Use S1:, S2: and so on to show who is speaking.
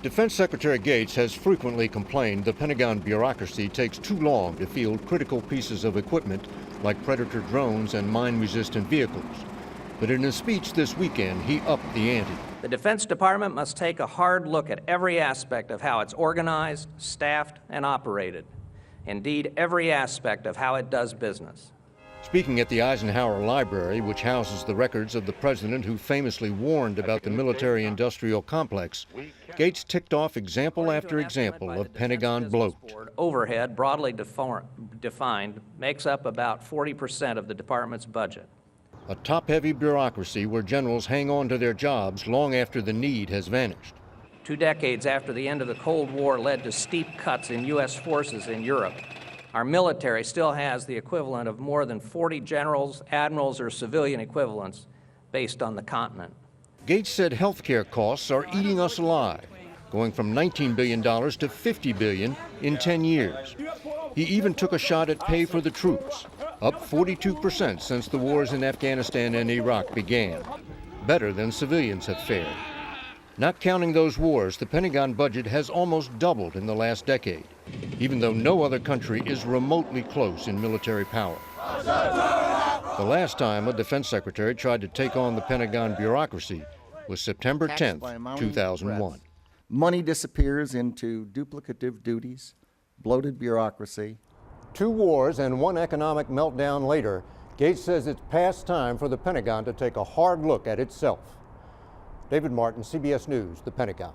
S1: Defense Secretary Gates has frequently complained the Pentagon bureaucracy takes too long to field critical pieces of equipment like Predator drones and mine-resistant vehicles. But in a speech this weekend, he upped the ante.
S2: The Defense Department must take a hard look at every aspect of how it's organized, staffed, and operated. Indeed, every aspect of how it does business.
S1: Speaking at the Eisenhower Library, which houses the records of the president who famously warned about the military-industrial complex, Gates ticked off example after example of Pentagon bloat.
S2: Overhead, broadly defined, makes up about 40% of the department's budget.
S1: A top-heavy bureaucracy where generals hang on to their jobs long after the need has vanished.
S2: 2 decades after the end of the Cold War led to steep cuts in U.S. forces in Europe, our military still has the equivalent of more than 40 generals, admirals, or civilian equivalents based on the continent.
S1: Gates said health care costs are eating us alive, going from $19 billion to $50 billion in 10 years. He even took a shot at pay for the troops, up 42% since the wars in Afghanistan and Iraq began, better than civilians have fared. Not counting those wars, the Pentagon budget has almost doubled in the last decade, even though no other country is remotely close in military power. The last time a defense secretary tried to take on the Pentagon bureaucracy was September 10th, 2001.
S3: Money disappears into duplicative duties, bloated bureaucracy.
S1: 2 wars and 1 economic meltdown later, Gates says it's past time for the Pentagon to take a hard look at itself. David Martin, CBS News, the Pentagon.